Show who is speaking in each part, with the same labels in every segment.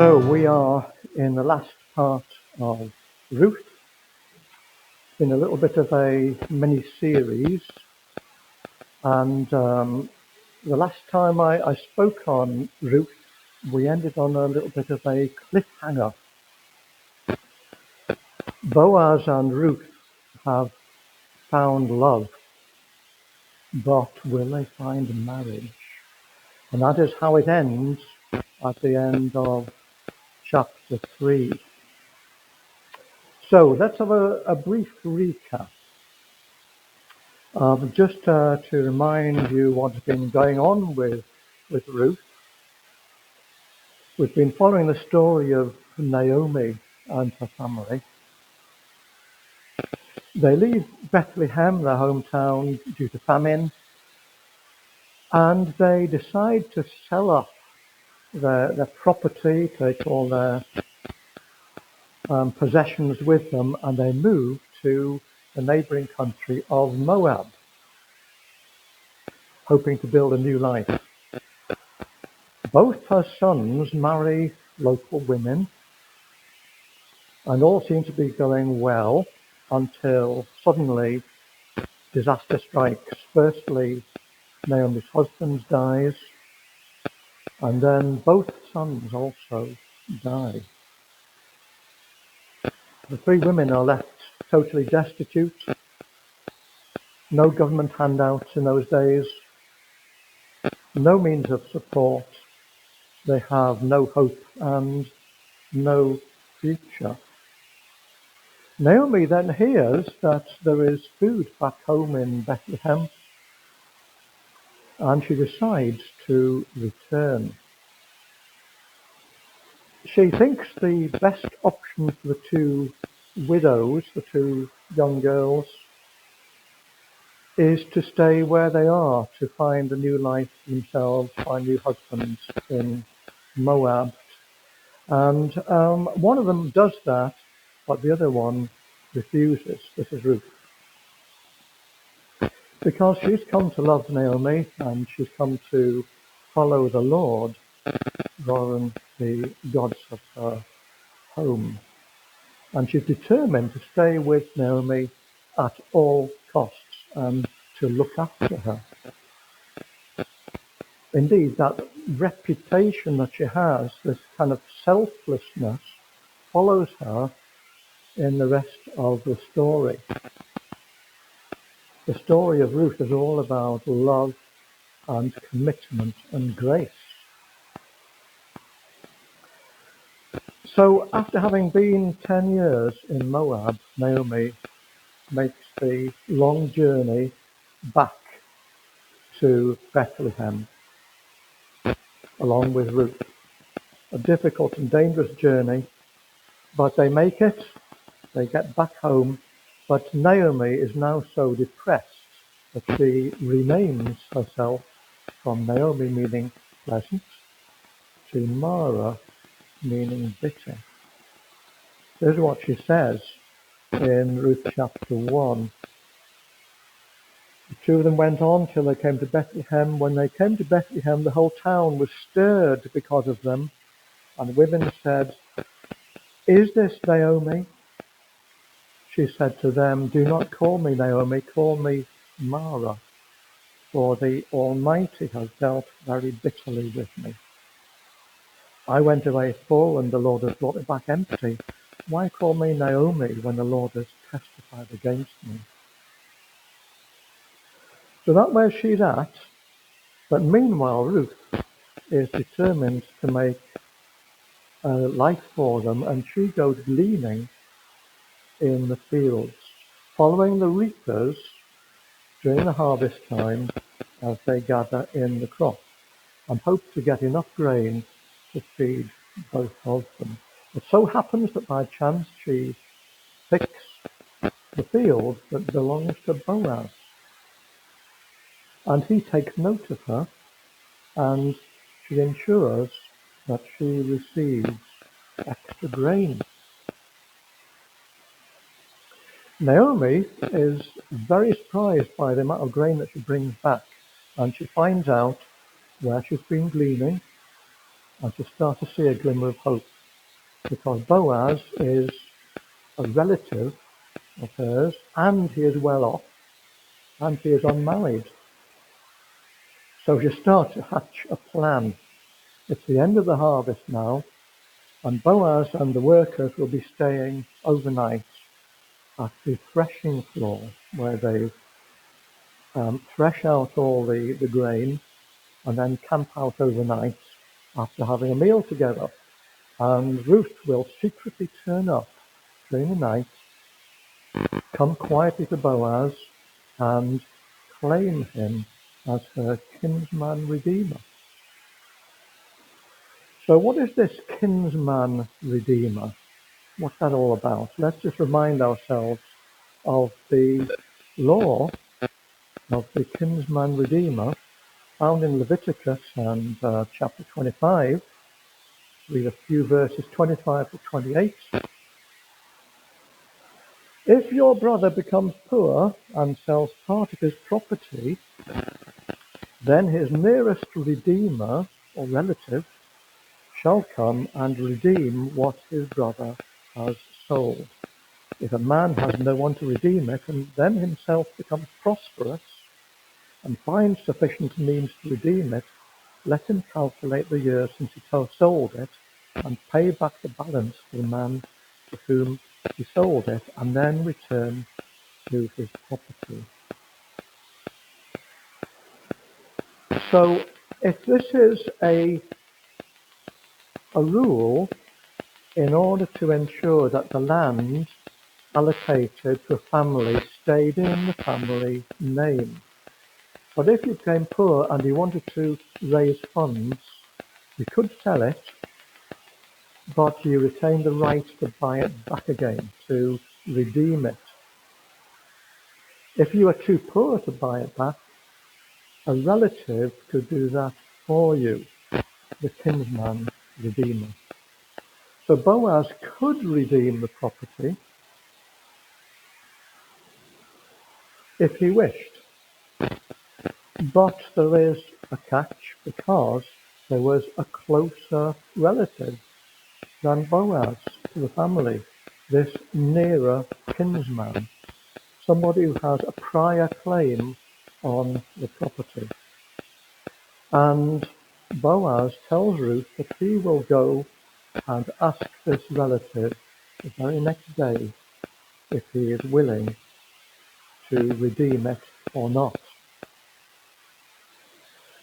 Speaker 1: So we are in the last part of Ruth, in a little bit of a mini-series. And the last time I spoke on Ruth, we ended on a little bit of a cliffhanger. Boaz and Ruth have found love, but will they find marriage? And that is how it ends at the end of chapter 3. So let's have a brief recap. Just to remind you what's been going on with Ruth, we've been following the story of Naomi and her family. They leave Bethlehem, their hometown, due to famine, and they decide to sell off their property, take all their possessions with them, and they move to the neighboring country of Moab, hoping to build a new life. Both her sons marry local women, and all seemed to be going well until suddenly disaster strikes. Firstly, Naomi's husband dies, and then both sons also die. The three women are left totally destitute, no government handouts in those days, no means of support. They have no hope and no future. Naomi then hears that there is food back home in Bethlehem, and she decides to return. She thinks the best option for the two widows, the two young girls, is to stay where they are, to find a new life for themselves, find new husbands in Moab. And one of them does that, but the other one refuses. This is Ruth. Because she's come to love Naomi and she's come to follow the Lord rather than the gods of her home. And she's determined to stay with Naomi at all costs and to look after her. Indeed, that reputation that she has, this kind of selflessness, follows her in the rest of the story. The story of Ruth is all about love and commitment and grace. So after having been 10 years in Moab, Naomi makes the long journey back to Bethlehem along with Ruth. A difficult and dangerous journey, but they make it. They get back home, but Naomi is now so depressed that she renames herself from Naomi, meaning pleasant, to Mara, meaning bitter. This is what she says in Ruth chapter 1. The two of them went on till they came to Bethlehem. When they came to Bethlehem, the whole town was stirred because of them. And the women said, "Is this Naomi?" She said to them, "Do not call me Naomi, call me Mara, for the Almighty has dealt very bitterly with me. I went away full, and the Lord has brought me back empty. Why call me Naomi when the Lord has testified against me?" So that's where she's at. But meanwhile, Ruth is determined to make a life for them, and she goes gleaning in the fields, following the reapers during the harvest time as they gather in the crop, and hope to get enough grain to feed both of them. It so happens that by chance she picks the field that belongs to Boaz, and he takes note of her, and she ensures that she receives extra grain. Naomi is very surprised by the amount of grain that she brings back, and she finds out where she's been gleaning, and she starts to see a glimmer of hope because Boaz is a relative of hers, and he is well off, and he is unmarried. So she starts to hatch a plan. It's the end of the harvest now, and Boaz and the workers will be staying overnight at the threshing floor where they thresh out all the grain and then camp out overnight after having a meal together. And Ruth will secretly turn up during the night, come quietly to Boaz, and claim him as her kinsman redeemer. So what is this kinsman redeemer? What's that all about? Let's just remind ourselves of the law of the kinsman redeemer found in Leviticus and chapter 25. Read a few verses 25 to 28. If your brother becomes poor and sells part of his property, then his nearest redeemer or relative shall come and redeem what his brother has sold. If a man has no one to redeem it, and then himself becomes prosperous and finds sufficient means to redeem it, let him calculate the years since he sold it and pay back the balance to the man to whom he sold it, and then return to his property. So if this is a rule in order to ensure that the land allocated to a family stayed in the family name. But if you became poor and you wanted to raise funds, you could sell it, but you retain the right to buy it back again, to redeem it. If you were too poor to buy it back, a relative could do that for you, the kinsman redeemer. So Boaz could redeem the property if he wished, but there is a catch because there was a closer relative than Boaz to the family, this nearer kinsman, somebody who has a prior claim on the property. And Boaz tells Ruth that he will go and ask this relative the very next day if he is willing to redeem it or not.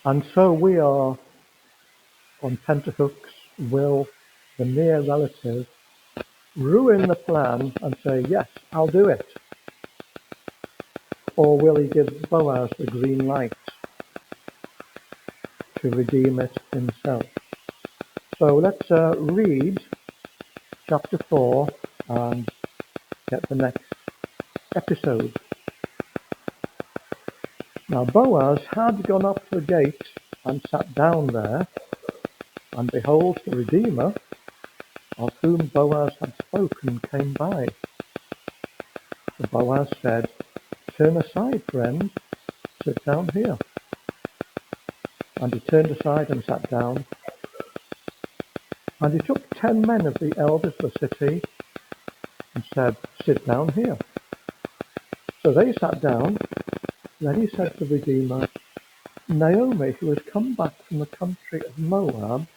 Speaker 1: And so we are on tenterhooks. Will the near relative ruin the plan and say, yes, I'll do it? Or will he give Boaz the green light to redeem it himself? So let's read chapter 4 and get the next episode. Now Boaz had gone up to the gate and sat down there, and behold, the Redeemer, of whom Boaz had spoken, came by. So Boaz said, turn aside, friend, sit down here. And he turned aside and sat down. And he took 10 men of the elders of the city and said, sit down here. So they sat down. Then he said to the Redeemer, Naomi, who has come back from the country of Moab,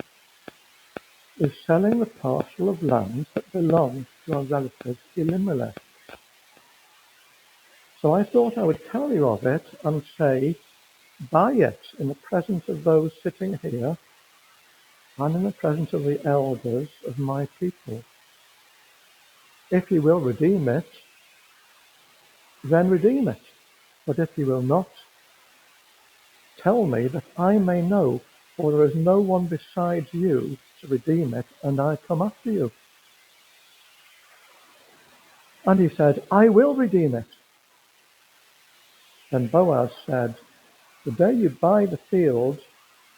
Speaker 1: is selling the parcel of land that belongs to our relative Elimelech. So I thought I would tell you of it and say, buy it in the presence of those sitting here and in the presence of the elders of my people. If you will redeem it, then redeem it. But if you will not, tell me that I may know, for there is no one besides you to redeem it, and I come after you. And he said, I will redeem it. Then Boaz said, the day you buy the field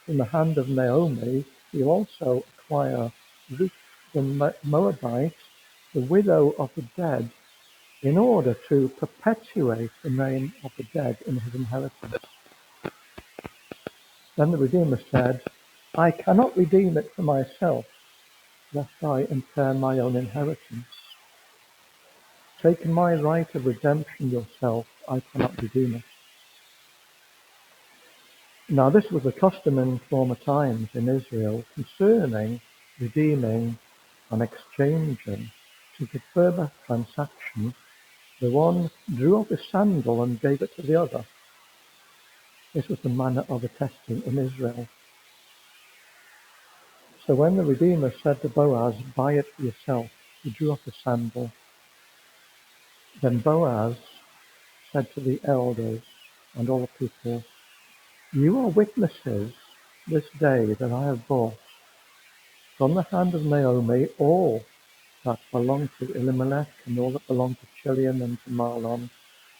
Speaker 1: in the hand of Naomi, you also acquire Ruth the Moabite, the widow of the dead, in order to perpetuate the name of the dead in his inheritance. Then the Redeemer said, I cannot redeem it for myself, lest I impair my own inheritance. Take my right of redemption yourself, I cannot redeem it. Now this was a custom in former times in Israel concerning redeeming and exchanging. To the further transaction, the one drew off his sandal and gave it to the other. This was the manner of attesting in Israel. So when the Redeemer said to Boaz, buy it for yourself, he drew off his sandal. Then Boaz said to the elders and all the people, you are witnesses this day that I have bought from the hand of Naomi all that belonged to Elimelech and all that belonged to Chilion and to Mahlon.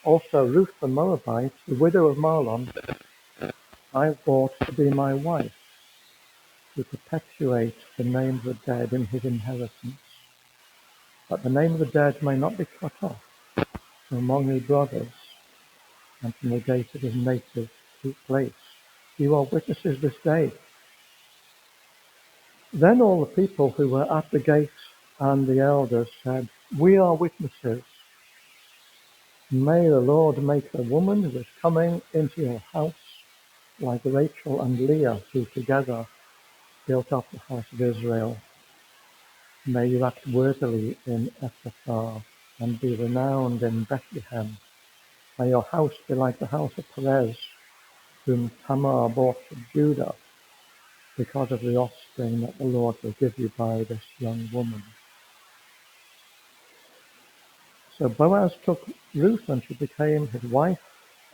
Speaker 1: Also Ruth the Moabite, the widow of Mahlon, I have bought to be my wife, to perpetuate the name of the dead in his inheritance, that the name of the dead may not be cut off from among his brothers and from the gate of his native place. You are witnesses this day. Then all the people who were at the gate and the elders said, we are witnesses. May the Lord make the woman who is coming into your house like Rachel and Leah, who together built up the house of Israel. May you act worthily in Ephrathah and be renowned in Bethlehem. May your house be like the house of Perez, whom Tamar bought from Judah, because of the offspring that the Lord will give you by this young woman. So Boaz took Ruth, and she became his wife,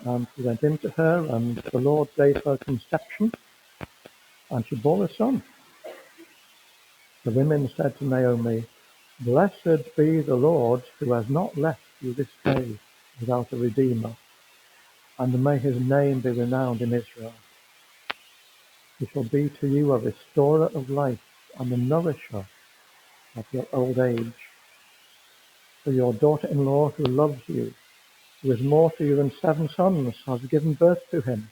Speaker 1: and he went into her, and the Lord gave her conception, and she bore a son. The women said to Naomi, blessed be the Lord, who has not left you this day without a redeemer, and may his name be renowned in Israel. He shall be to you a restorer of life and a nourisher of your old age. For your daughter-in-law who loves you, who is more to you than 7 sons, has given birth to him.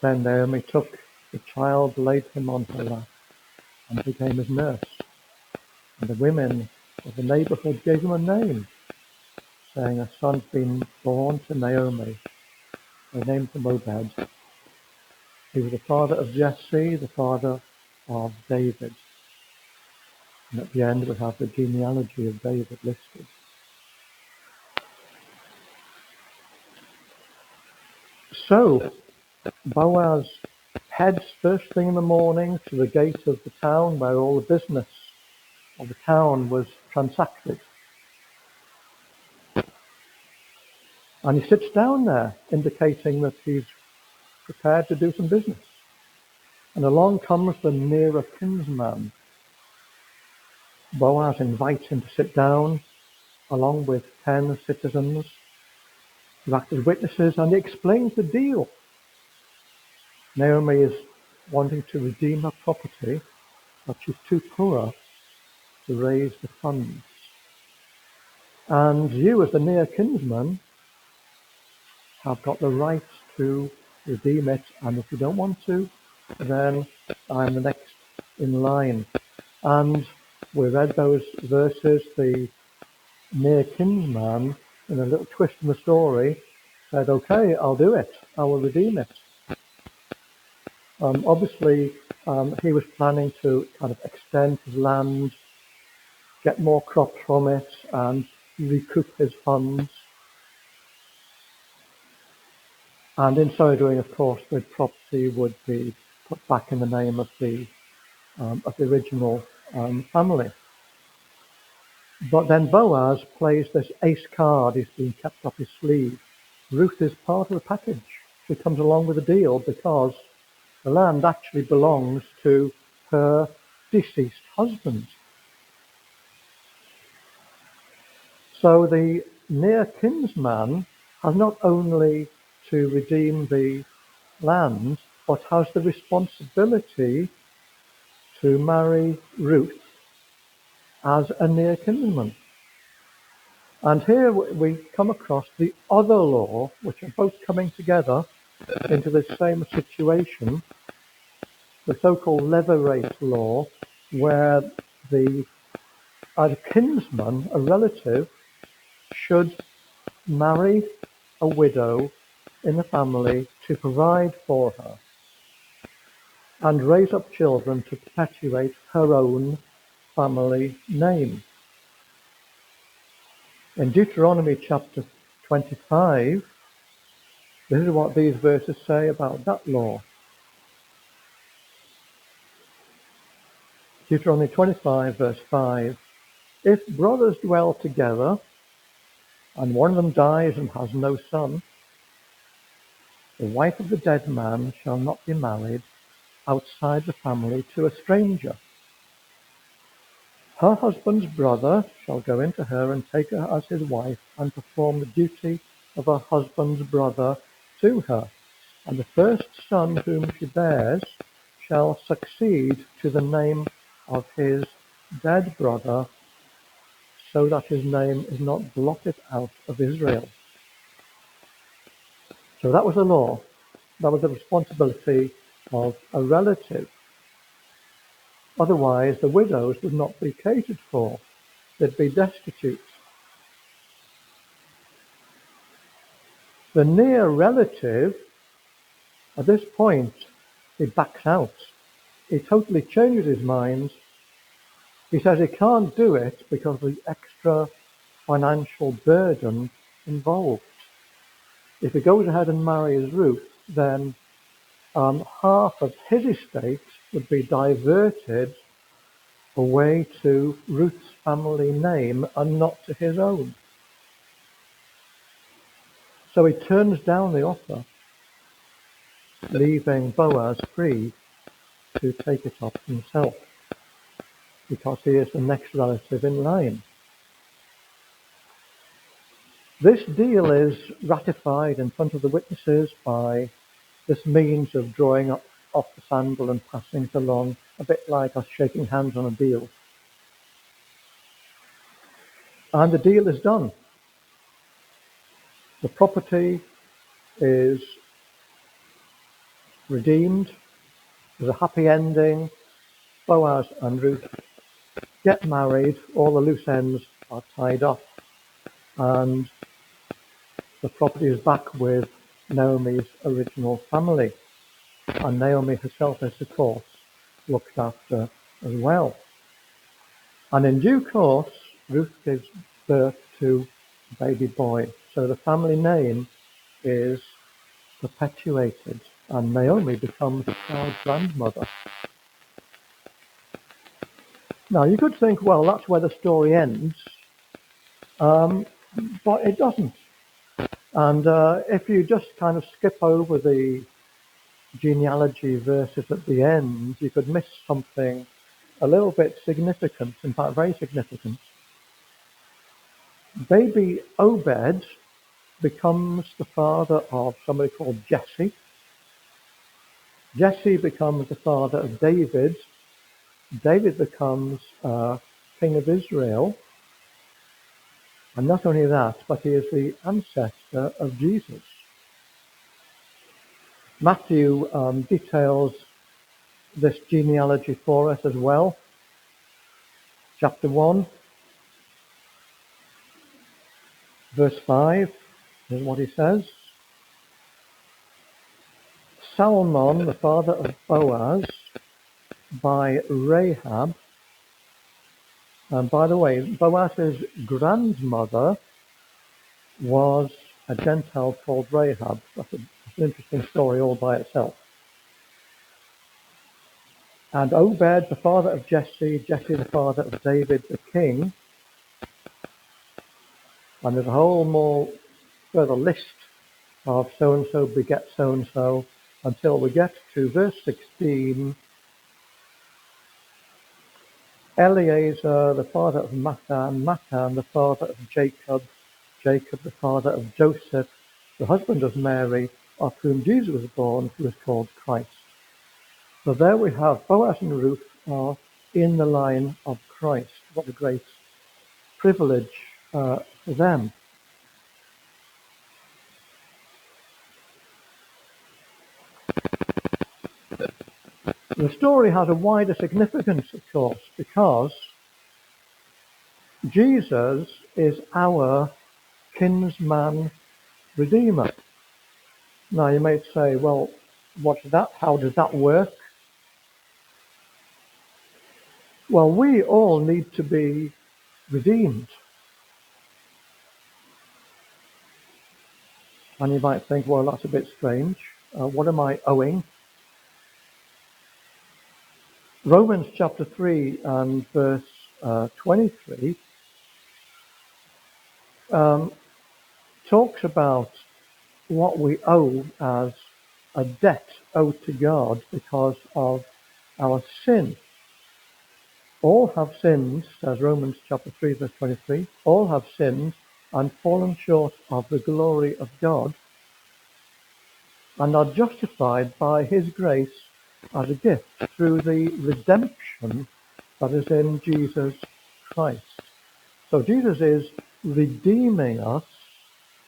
Speaker 1: Then Naomi took the child, laid him on her lap, and became his nurse. And the women of the neighborhood gave him a name, saying, a son's been born to Naomi. They named him Obed. He was the father of Jesse, the father of David. And at the end we have the genealogy of David listed. So Boaz heads first thing in the morning to the gate of the town where all the business of the town was transacted. And he sits down there, indicating that he's prepared to do some business. And along comes the nearer kinsman. Boaz invites him to sit down, along with 10 citizens who act as witnesses, and he explains the deal. Naomi is wanting to redeem her property, but she's too poor to raise the funds. And you, as the near kinsman, have got the right to redeem it, and if you don't want to, then I'm the next in line. And we read those verses. The near kinsman, in a little twist in the story, said, okay, I'll do it, I will redeem it. Obviously, he was planning to kind of extend his land, get more crops from it, and recoup his funds. And in so doing, of course, the property would be put back in the name of the original family. But then Boaz plays this ace card. He's been kept up his sleeve. Ruth is part of the package. She comes along with the deal because the land actually belongs to her deceased husband. So the near kinsman has not only to redeem the land, but has the responsibility to marry Ruth as a near kinsman. And here we come across the other law, which are both coming together into the same situation, the so-called levirate law, where a kinsman, a relative, should marry a widow in the family to provide for her and raise up children to perpetuate her own family name. In Deuteronomy chapter 25, this is what these verses say about that law. Deuteronomy 25, verse 5. If brothers dwell together, and one of them dies and has no son, the wife of the dead man shall not be married outside the family to a stranger. Her husband's brother shall go into her and take her as his wife and perform the duty of her husband's brother to her. And the first son whom she bears shall succeed to the name of his dead brother, so that his name is not blotted out of Israel. So that was the law. That was the responsibility of a relative. Otherwise, the widows would not be catered for. They'd be destitute. The near relative, at this point, he backs out. He totally changes his mind. He says he can't do it because of the extra financial burden involved. If he goes ahead and marries Ruth, then half of his estate would be diverted away to Ruth's family name and not to his own. So he turns down the offer, leaving Boaz free to take it up himself, because he is the next relative in line. This deal is ratified in front of the witnesses by this means of drawing up off the sandal and passing it along, a bit like us shaking hands on a deal. And the deal is done. The property is redeemed. There's a happy ending. Boaz and Ruth get married. All the loose ends are tied up. And the property is back with Naomi's original family. And Naomi herself is, of course, looked after as well. And in due course, Ruth gives birth to a baby boy. So the family name is perpetuated, and Naomi becomes a proud grandmother. Now, you could think, well, that's where the story ends, but it doesn't. And if you just kind of skip over the genealogy verses at the end, you could miss something a little bit significant, in fact, very significant. Baby Obed becomes the father of somebody called Jesse. Jesse becomes the father of David. David becomes king of Israel. And not only that, but he is the ancestor of Jesus. Matthew details this genealogy for us as well. Chapter 1, verse 5 is what he says. Salmon, the father of Boaz, by Rahab. And by the way, Boaz's grandmother was a Gentile called Rahab. That's an interesting story all by itself. And Obed, the father of Jesse, Jesse the father of David the king. And there's a whole more further list of so-and-so beget so-and-so until we get to verse 16. Eleazar, the father of Matan, Matan, the father of Jacob, Jacob, the father of Joseph, the husband of Mary, of whom Jesus was born, who is called Christ. So there we have Boaz and Ruth are in the line of Christ. What a great privilege for them. The story has a wider significance, of course, because Jesus is our kinsman redeemer. Now you might say, well, what's that? How does that work? Well, we all need to be redeemed. And you might think, well, that's a bit strange. What am I owing? Romans chapter 3 and verse 23 talks about what we owe as a debt owed to God because of our sin. All have sinned, says Romans chapter 3 verse 23, all have sinned and fallen short of the glory of God and are justified by his grace as a gift through the redemption that is in Jesus Christ. So Jesus is redeeming us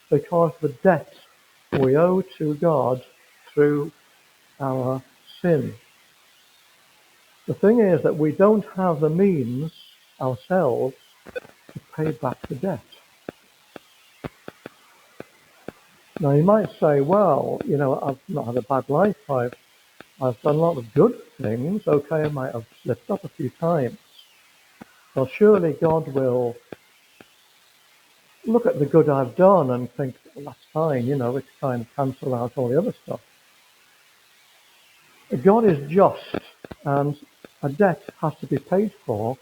Speaker 1: because the debt we owe to God through our sin. The thing is that we don't have the means ourselves to pay back the debt. Now you might say, well, I've not had a bad life. I've done a lot of good things. Okay, I might have slipped up a few times. Well, surely God will look at the good I've done and think, well, that's fine, it's kind of cancel out all the other stuff. God is just, and a debt has to be paid for.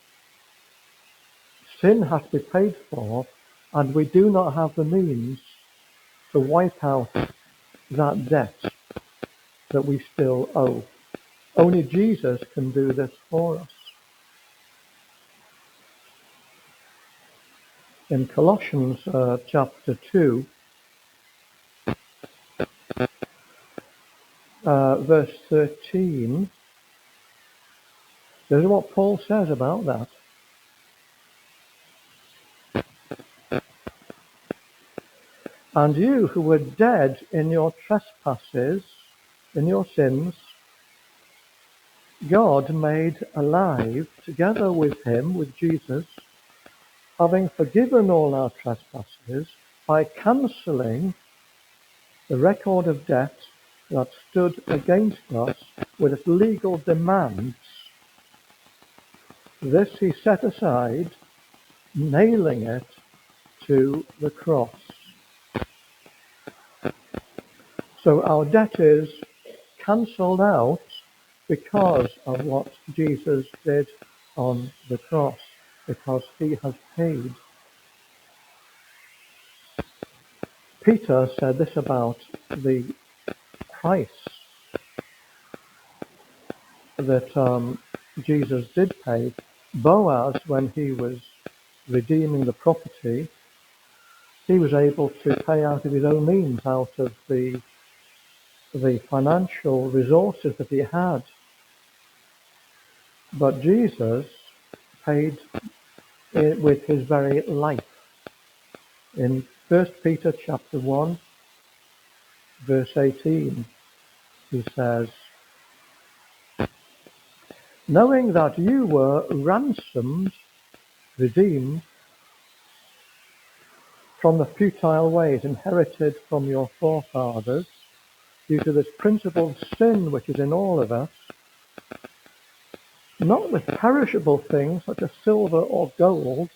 Speaker 1: Sin has to be paid for, and we do not have the means to wipe out that debt that we still owe. Only Jesus can do this for us. In Colossians chapter 2, verse 13, this is what Paul says about that. And you who were dead in your trespasses, in your sins, God made alive together with him, with Jesus, having forgiven all our trespasses by cancelling the record of debt that stood against us with its legal demands. This he set aside, nailing it to the cross. So our debt is cancelled out because of what Jesus did on the cross, because he has paid. Peter said this about the price that Jesus did pay. Boaz, when he was redeeming the property, he was able to pay out of his own means, out of the financial resources that he had. But Jesus paid it with his very life. In 1 Peter chapter 1, verse 18, he says, knowing that you were ransomed, redeemed, from the futile ways inherited from your forefathers, due to this principal sin which is in all of us, not with perishable things such as silver or gold,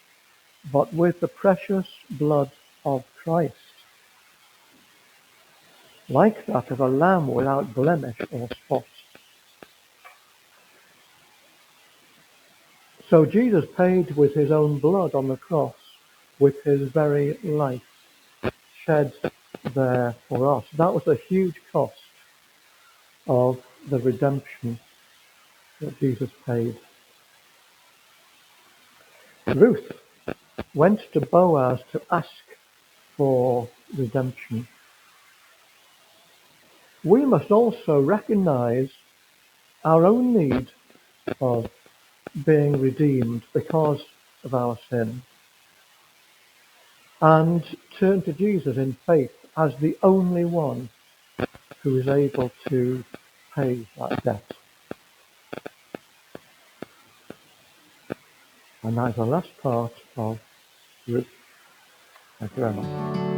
Speaker 1: but with the precious blood of Christ, like that of a lamb without blemish or spot. So Jesus paid with his own blood on the cross, with his very life shed there for us. That was a huge cost of the redemption that Jesus paid. Ruth went to Boaz to ask for redemption. We must also recognize our own need of being redeemed because of our sin, and turn to Jesus in faith as the only one who is able to pay that debt. And that is the last part of Ruth. Thank you very much.